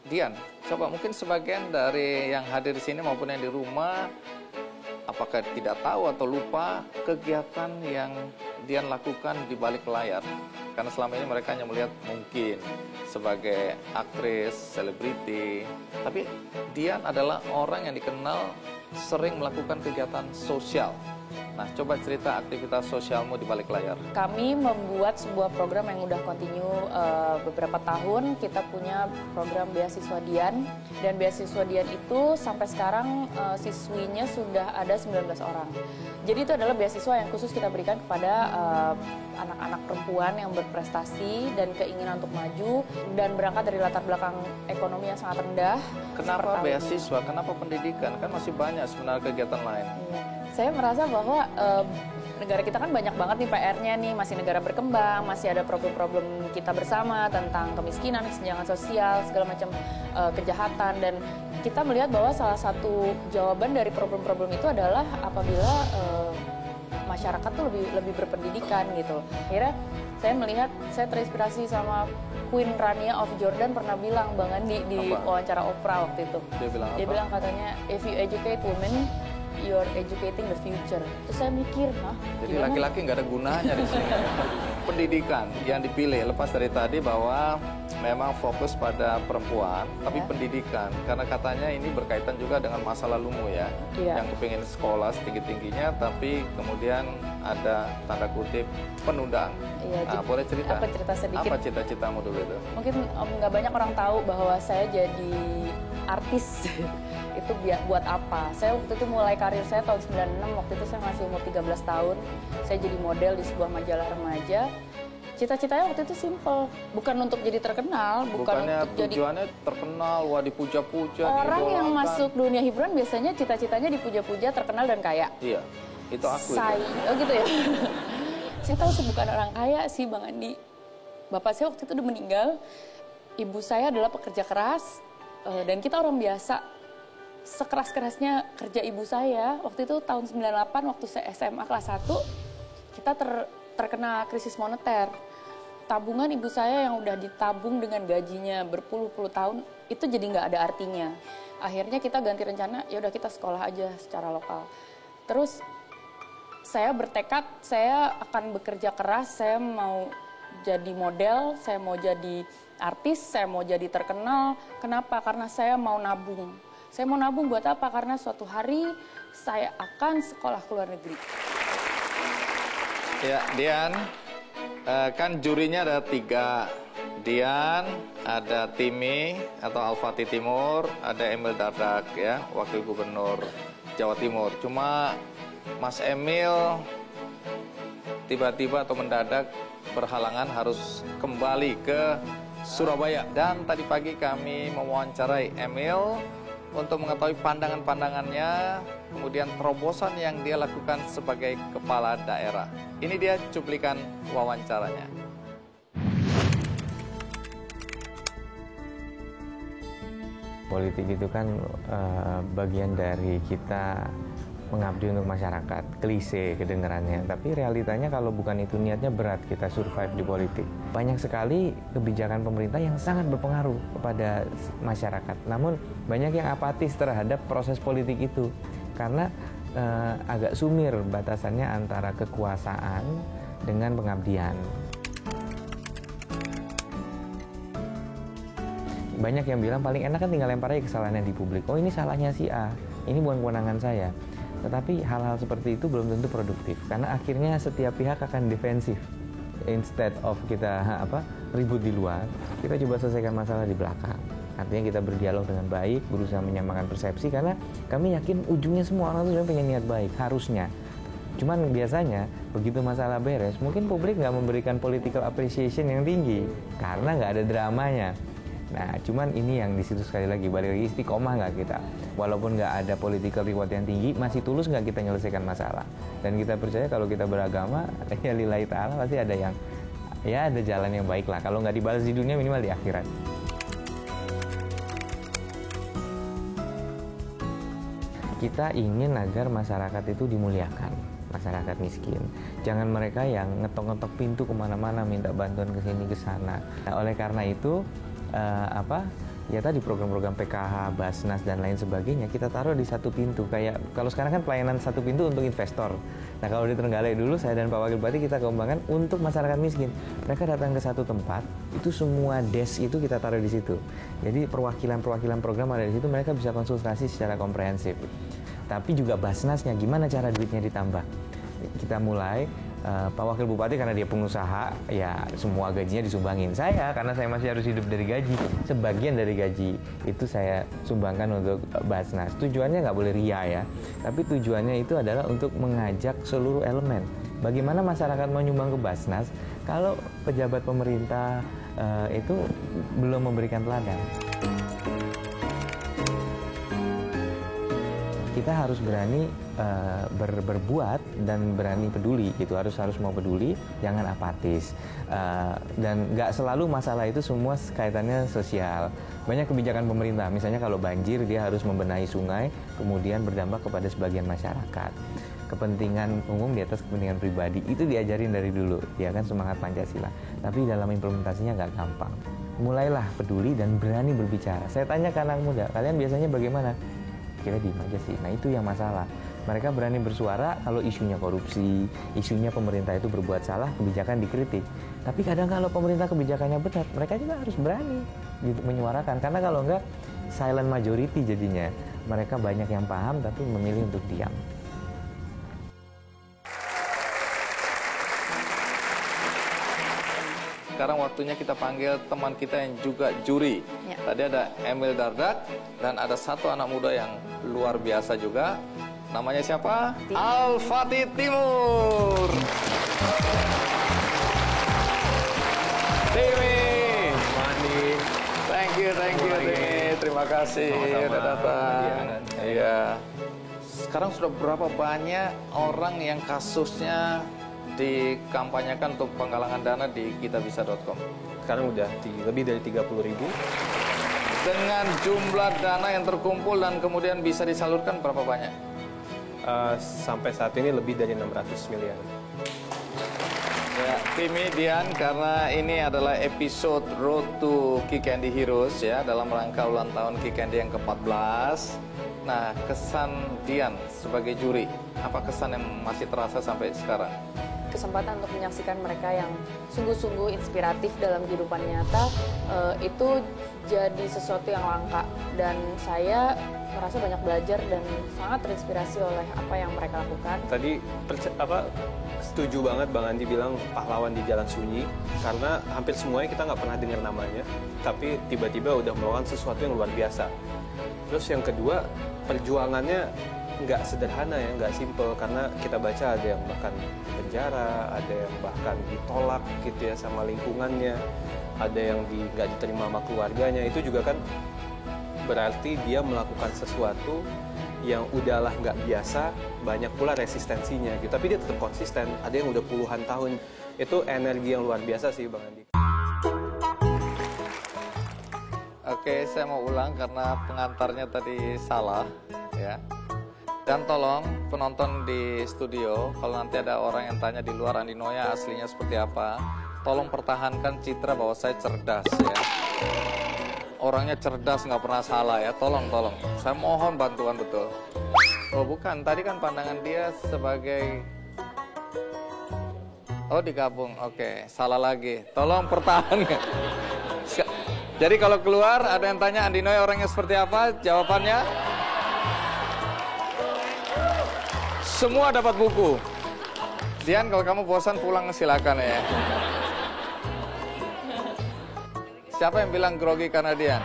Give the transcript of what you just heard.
Dian, coba mungkin sebagian dari yang hadir di sini maupun yang di rumah, apakah tidak tahu atau lupa kegiatan yang Dian lakukan di balik layar? Karena selama ini mereka hanya melihat mungkin sebagai aktris, selebriti. Tapi Dian adalah orang yang dikenal sering melakukan kegiatan sosial. Nah, coba cerita aktivitas sosialmu di balik layar. Kami membuat sebuah program yang udah continue beberapa tahun. Kita punya program beasiswa Dian. Dan beasiswa Dian itu sampai sekarang siswinya sudah ada 19 orang. Jadi itu adalah beasiswa yang khusus kita berikan kepada anak-anak perempuan yang berprestasi dan keinginan untuk maju. Dan berangkat dari latar belakang ekonomi yang sangat rendah. Kenapa beasiswa? Kenapa pendidikan? Kan masih banyak sebenarnya kegiatan lain. Iya. Saya merasa bahwa negara kita kan banyak banget nih PR-nya nih, masih negara berkembang, masih ada problem-problem kita bersama tentang kemiskinan, kesenjangan sosial, segala macam kejahatan. Dan kita melihat bahwa salah satu jawaban dari problem-problem itu adalah apabila masyarakat tuh lebih berpendidikan gitu. Akhirnya saya melihat, saya terinspirasi sama Queen Rania of Jordan pernah bilang, Bang Andi, di wawancara Oprah waktu itu. Dia bilang katanya, if you educate women, you're educating the future. Terus saya mikir, jadi laki-laki nggak ada gunanya di sini. Pendidikan yang dipilih, lepas dari tadi bahwa memang fokus pada perempuan, tapi pendidikan. Karena katanya ini berkaitan juga dengan masa lalumu ya. Yang kepingin sekolah setinggi-tingginya, tapi kemudian ada tanda kutip penundaan. Nah, boleh cerita? Cerita sedikit? Apa cita-citamu dulu itu? Mungkin nggak banyak orang tahu bahwa saya jadi artis. Itu buat apa? Saya waktu itu mulai karir saya tahun 96, waktu itu saya masih umur 13 tahun. Saya jadi model di sebuah majalah remaja. Cita-citanya waktu itu simple, bukan untuk jadi terkenal, bukannya untuk tujuannya terkenal, wah dipuja-puja. Orang yang masuk dunia hiburan biasanya cita-citanya dipuja-puja, terkenal dan kaya. Iya, itu aku. Oh gitu ya? Saya tahu sih bukan orang kaya sih, Bang Andi. Bapak saya waktu itu udah meninggal, ibu saya adalah pekerja keras, dan kita orang biasa. Sekeras-kerasnya kerja ibu saya, waktu itu tahun 98, waktu saya SMA kelas 1, kita terkena krisis moneter. Tabungan ibu saya yang udah ditabung dengan gajinya berpuluh-puluh tahun, itu jadi nggak ada artinya. Akhirnya kita ganti rencana, ya udah kita sekolah aja secara lokal. Terus saya bertekad, saya akan bekerja keras, saya mau jadi model, saya mau jadi artis, saya mau jadi terkenal. Kenapa? Karena saya mau nabung. Saya mau nabung buat apa? Karena suatu hari saya akan sekolah ke luar negeri. Ya, Dian, kan jurinya ada 3. Dian, ada Timi atau Al-Fatih Timur, ada Emil Dardak ya, Wakil Gubernur Jawa Timur. Cuma Mas Emil tiba-tiba atau mendadak berhalangan harus kembali ke Surabaya. Dan tadi pagi kami mewawancarai Emil untuk mengetahui pandangan-pandangannya, kemudian terobosan yang dia lakukan sebagai kepala daerah. Ini dia cuplikan wawancaranya. Politik itu kan bagian dari kita mengabdi untuk masyarakat, klise kedengarannya. Tapi realitanya kalau bukan itu niatnya berat kita survive di politik. Banyak sekali kebijakan pemerintah yang sangat berpengaruh kepada masyarakat. Namun banyak yang apatis terhadap proses politik itu. Karena agak sumir batasannya antara kekuasaan dengan pengabdian. Banyak yang bilang paling enak kan tinggal lempar aja kesalahannya di publik. Oh ini salahnya si A, ini bukan kewenangan saya. Tetapi hal-hal seperti itu belum tentu produktif. Karena akhirnya setiap pihak akan defensif. Instead of kita ribut di luar, kita coba selesaikan masalah di belakang. Artinya kita berdialog dengan baik, berusaha menyamakan persepsi. Karena kami yakin ujungnya semua orang itu sebenarnya punya niat baik, harusnya. Cuman biasanya begitu masalah beres, mungkin publik nggak memberikan political appreciation yang tinggi. Karena nggak ada dramanya. Nah, cuman ini yang di situ sekali lagi, balik lagi istiqomah nggak kita? Walaupun nggak ada political reward yang tinggi, masih tulus nggak kita menyelesaikan masalah? Dan kita percaya kalau kita beragama, ya lillahi ta'ala pasti ada yang, ya ada jalan yang baik lah. Kalau nggak dibalas di dunia, minimal di akhirat. Kita ingin agar masyarakat itu dimuliakan, masyarakat miskin. Jangan mereka yang ngetok-ngetok pintu kemana-mana, minta bantuan ke sini ke sana. Nah, oleh karena itu, ya tadi program-program PKH, Basnas dan lain sebagainya kita taruh di satu pintu. Kayak kalau sekarang kan pelayanan satu pintu untuk investor. Nah kalau di Trenggalek dulu saya dan Pak Wakil Bupati kita kembangkan untuk masyarakat miskin. Mereka datang ke satu tempat, itu semua desk itu kita taruh di situ. Jadi perwakilan-perwakilan program ada di situ, mereka bisa konsultasi secara komprehensif. Tapi juga Basnasnya, gimana cara duitnya ditambah. Kita mulai, Pak Wakil Bupati karena dia pengusaha, ya semua gajinya disumbangin. Saya, karena saya masih harus hidup dari gaji, sebagian dari gaji itu saya sumbangkan untuk Basnas. Tujuannya nggak boleh ria ya, tapi tujuannya itu adalah untuk mengajak seluruh elemen. Bagaimana masyarakat mau nyumbang ke Basnas kalau pejabat pemerintah itu belum memberikan teladan. Kita harus berani berbuat dan berani peduli gitu, harus mau peduli, jangan apatis, dan nggak selalu masalah itu semua kaitannya sosial. Banyak kebijakan pemerintah, misalnya kalau banjir dia harus membenahi sungai, kemudian berdampak kepada sebagian masyarakat. Kepentingan umum di atas kepentingan pribadi itu diajarin dari dulu, ya kan, semangat Pancasila. Tapi dalam implementasinya nggak gampang. Mulailah peduli dan berani berbicara. Saya tanya ke anak muda, kalian biasanya bagaimana? Kira diem aja sih. Nah itu yang masalah. Mereka berani bersuara kalau isunya korupsi, isunya pemerintah itu berbuat salah, kebijakan dikritik. Tapi kadang kalau pemerintah kebijakannya benar, mereka juga harus berani gitu, menyuarakan. Karena kalau enggak, silent majority jadinya. Mereka banyak yang paham tapi memilih untuk diam. Sekarang waktunya kita panggil teman kita yang juga juri. Ya. Tadi ada Emil Dardak dan ada satu anak muda yang luar biasa juga. Namanya siapa? Al-Fatih Timur. Timi. Mandi. Thank you Timi. Terima kasih sudah datang. Iya. Sekarang sudah berapa banyak orang yang kasusnya dikampanyekan untuk penggalangan dana di kitabisa.com? Sekarang udah lebih dari 30.000. Dengan jumlah dana yang terkumpul dan kemudian bisa disalurkan berapa banyak? Sampai saat ini lebih dari 600 miliar. Ya, Timi, Dian, karena ini adalah episode Road to Kikendi Heroes ya, dalam rangka ulang tahun Kikendi yang ke-14. Nah, kesan Dian sebagai juri, apa kesan yang masih terasa sampai sekarang? Kesempatan untuk menyaksikan mereka yang sungguh-sungguh inspiratif dalam kehidupan nyata, itu jadi sesuatu yang langka, dan saya merasa banyak belajar dan sangat terinspirasi oleh apa yang mereka lakukan. Tadi setuju banget Bang Andi bilang pahlawan di jalan sunyi, karena hampir semuanya kita nggak pernah dengar namanya, tapi tiba-tiba udah melakukan sesuatu yang luar biasa. Terus yang kedua, perjuangannya nggak sederhana ya, nggak simple, karena kita baca ada yang bahkan penjara, ada yang bahkan ditolak gitu ya sama lingkungannya, ada yang nggak diterima sama keluarganya. Itu juga kan berarti dia melakukan sesuatu yang udahlah nggak biasa, banyak pula resistensinya gitu, tapi dia tetap konsisten. Ada yang udah puluhan tahun. Itu energi yang luar biasa sih Bang Andi. Oke, saya mau ulang karena pengantarnya tadi salah ya. Dan tolong penonton di studio, kalau nanti ada orang yang tanya di luar Andi Noya aslinya seperti apa, tolong pertahankan citra bahwa saya cerdas ya. Orangnya cerdas, nggak pernah salah ya. Tolong. Saya mohon bantuan betul. Oh bukan, tadi kan pandangan dia sebagai... Oh digabung, oke. Salah lagi. Tolong pertahankan. Jadi kalau keluar ada yang tanya Andi Noya orangnya seperti apa, jawabannya... Semua dapat buku. Dian, kalau kamu bosan pulang silakan ya. Siapa yang bilang grogi karena Dian?